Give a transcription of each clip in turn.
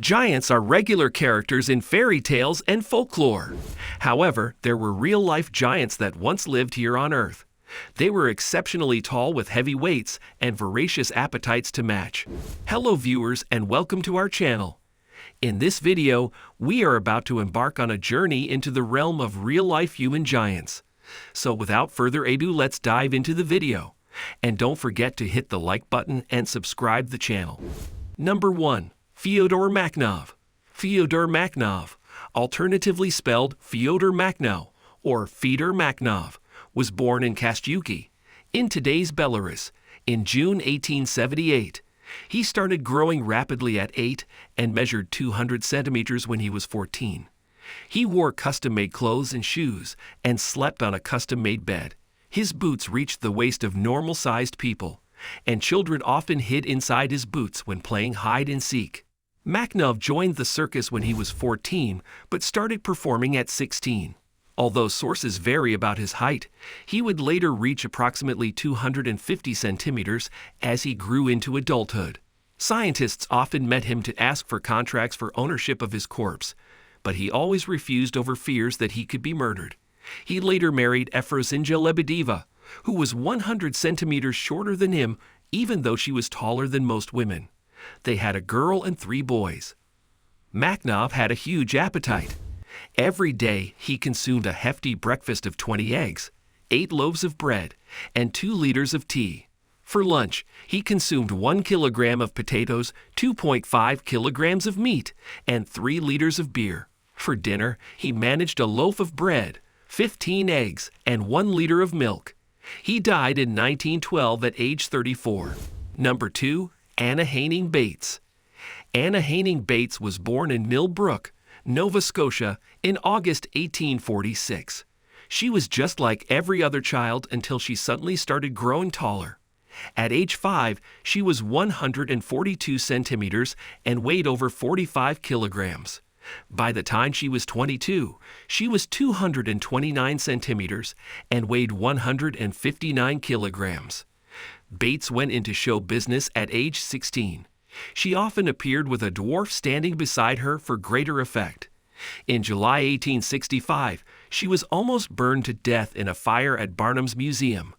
Giants are regular characters in fairy tales and folklore. However, there were real-life giants that once lived here on Earth. They were exceptionally tall with heavy weights and voracious appetites to match. Hello viewers and welcome to our channel. In this video, we are about to embark on a journey into the realm of real-life human giants. So without further ado, let's dive into the video. And don't forget to hit the like button and subscribe the channel. Number 1. Fyodor Makhnov. Fyodor Makhnov, alternatively spelled Fyodor Makhno or Fedor Makhnov, was born in Kastyuki, in today's Belarus, in June 1878. He started growing rapidly at 8 and measured 200 centimeters when he was 14. He wore custom-made clothes and shoes and slept on a custom-made bed. His boots reached the waist of normal-sized people, and children often hid inside his boots when playing hide-and-seek. Makhnov joined the circus when he was 14, but started performing at 16. Although sources vary about his height, he would later reach approximately 250 centimeters as he grew into adulthood. Scientists often met him to ask for contracts for ownership of his corpse, but he always refused over fears that he could be murdered. He later married Efrosinja Lebedeva, who was 100 centimeters shorter than him, even though she was taller than most women. They had a girl and 3 boys. Makhnov had a huge appetite. Every day, he consumed a hefty breakfast of 20 eggs, 8 loaves of bread, and 2 liters of tea. For lunch, he consumed 1 kilogram of potatoes, 2.5 kilograms of meat, and 3 liters of beer. For dinner, he managed a loaf of bread, 15 eggs, and 1 liter of milk. He died in 1912 at age 34. Number 2. Anna Haining Bates. Anna Haining Bates was born in Millbrook, Nova Scotia, in August 1846. She was just like every other child until she suddenly started growing taller. At age 5, she was 142 centimeters and weighed over 45 kilograms. By the time she was 22, she was 229 centimeters and weighed 159 kilograms. Bates went into show business at age 16. She often appeared with a dwarf standing beside her for greater effect. In July 1865, she was almost burned to death in a fire at Barnum's Museum.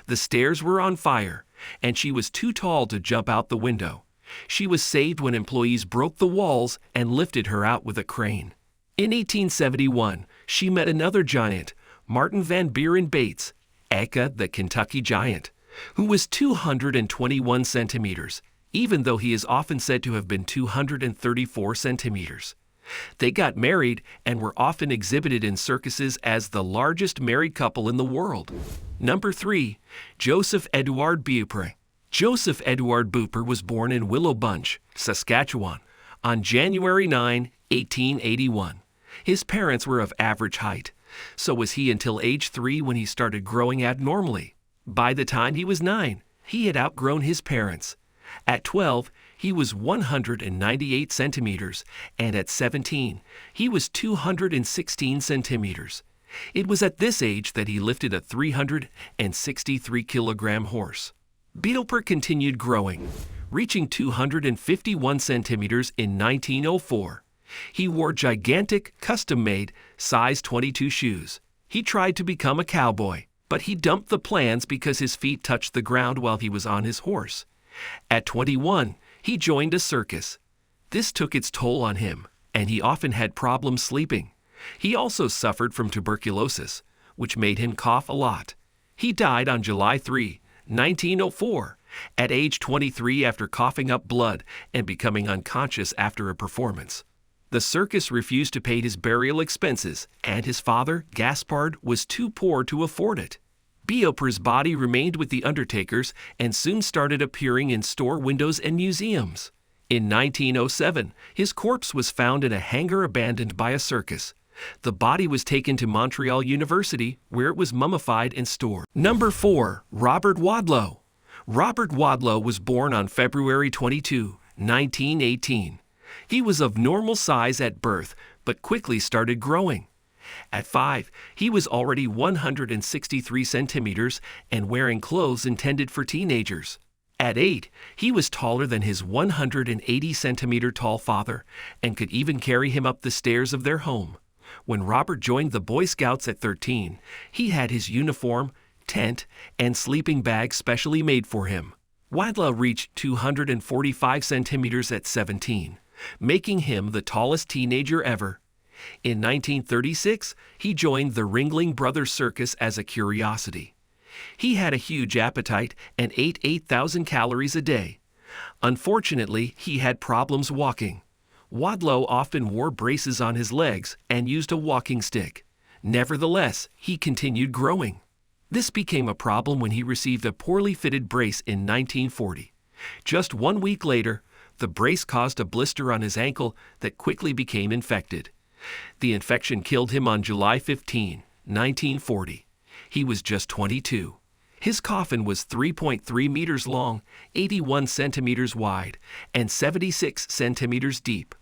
The stairs were on fire, and she was too tall to jump out the window. She was saved when employees broke the walls and lifted her out with a crane. In 1871, she met another giant, Martin Van Buren Bates, aka the Kentucky Giant, who was 221 centimeters, even though he is often said to have been 234 centimeters. They got married and were often exhibited in circuses as the largest married couple in the world. Number 3. Joseph Edouard Beaupre. Joseph Edouard Beaupre was born in Willow Bunch, Saskatchewan, on January 9, 1881. His parents were of average height. So was he until age 3 when he started growing abnormally. By the time he was 9, he had outgrown his parents. At 12, he was 198 centimeters, and at 17, he was 216 centimeters. It was at this age that he lifted a 363-kilogram horse. Beaupre continued growing, reaching 251 centimeters in 1904. He wore gigantic, custom-made, size 22 shoes. He tried to become a cowboy, but he dumped the plans because his feet touched the ground while he was on his horse. At 21, he joined a circus. This took its toll on him, and he often had problems sleeping. He also suffered from tuberculosis, which made him cough a lot. He died on July 3, 1904, at age 23 after coughing up blood and becoming unconscious after a performance. The circus refused to pay his burial expenses, and his father, Gaspard, was too poor to afford it. Beaupre's body remained with the undertakers and soon started appearing in store windows and museums. In 1907, his corpse was found in a hangar abandoned by a circus. The body was taken to Montreal University, where it was mummified and stored. Number 4. Robert Wadlow. Robert Wadlow was born on February 22, 1918. He was of normal size at birth, but quickly started growing. At 5, he was already 163 centimeters and wearing clothes intended for teenagers. At 8, he was taller than his 180-centimeter tall father and could even carry him up the stairs of their home. When Robert joined the Boy Scouts at 13, he had his uniform, tent, and sleeping bag specially made for him. Wadlow reached 245 centimeters at 17, making him the tallest teenager ever. In 1936, he joined the Ringling Brothers Circus as a curiosity. He had a huge appetite and ate 8,000 calories a day. Unfortunately, he had problems walking. Wadlow often wore braces on his legs and used a walking stick. Nevertheless, he continued growing. This became a problem when he received a poorly fitted brace in 1940. Just 1 week later, the brace caused a blister on his ankle that quickly became infected. The infection killed him on July 15, 1940. He was just 22. His coffin was 3.3 meters long, 81 centimeters wide, and 76 centimeters deep.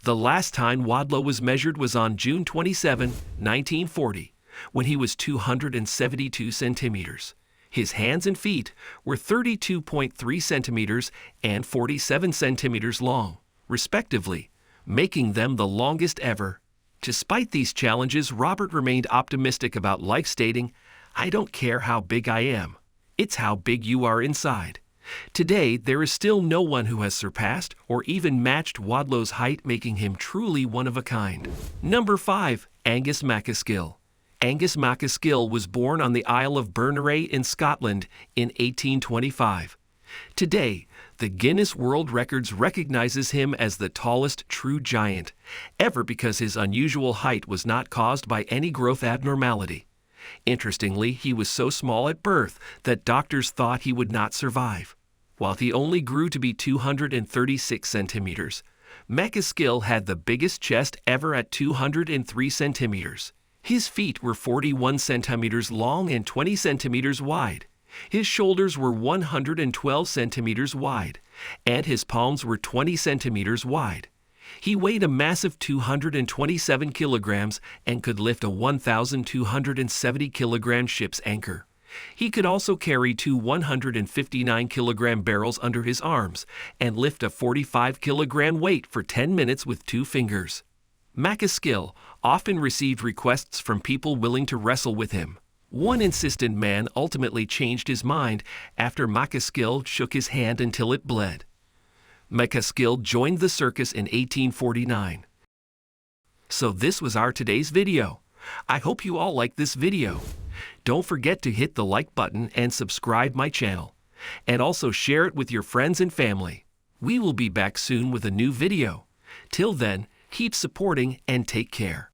The last time Wadlow was measured was on June 27, 1940, when he was 272 centimeters. His hands and feet were 32.3 centimeters and 47 centimeters long, respectively, making them the longest ever. Despite these challenges, Robert remained optimistic about life, stating, "I don't care how big I am. It's how big you are inside." Today, there is still no one who has surpassed or even matched Wadlow's height, making him truly one of a kind. Number 5. Angus MacAskill. Angus MacAskill was born on the Isle of Berneray in Scotland in 1825. Today, the Guinness World Records recognizes him as the tallest true giant ever because his unusual height was not caused by any growth abnormality. Interestingly, he was so small at birth that doctors thought he would not survive. While he only grew to be 236 centimeters, MacAskill had the biggest chest ever at 203 centimeters. His feet were 41 centimeters long and 20 centimeters wide. His shoulders were 112 centimeters wide, and his palms were 20 centimeters wide. He weighed a massive 227 kilograms and could lift a 1,270 kilogram ship's anchor. He could also carry 2 159 kilogram barrels under his arms and lift a 45 kilogram weight for 10 minutes with 2 fingers. MacAskill often received requests from people willing to wrestle with him. One insistent man ultimately changed his mind after MacAskill shook his hand until it bled. MacAskill joined the circus in 1849. So this was our today's video. I hope you all liked this video. Don't forget to hit the like button and subscribe my channel. And also share it with your friends and family. We will be back soon with a new video. Till then, keep supporting and take care.